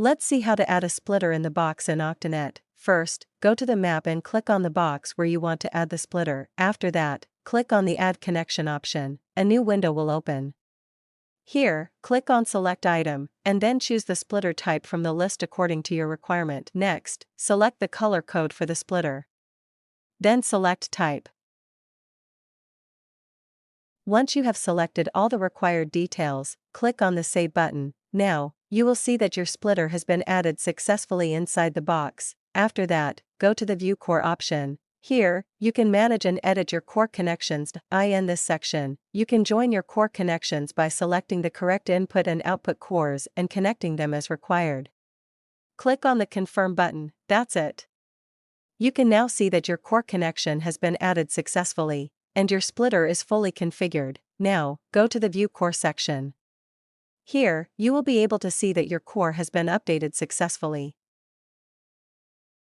Let's see how to add a splitter in the box in OctaNet. First, go to the map and click on the box where you want to add the splitter. After that, click on the Add Connection option. A new window will open. Here, click on Select Item, and then choose the splitter type from the list according to your requirement. Next, select the color code for the splitter. Then select Type. Once you have selected all the required details, click on the Save button. Now, you will see that your splitter has been added successfully inside the box. After that, go to the View Core option. Here, you can manage and edit your core connections. In this section, you can join your core connections by selecting the correct input and output cores and connecting them as required. Click on the Confirm button. That's it. You can now see that your core connection has been added successfully, and your splitter is fully configured. Now, go to the View Core section. Here, you will be able to see that your core has been updated successfully.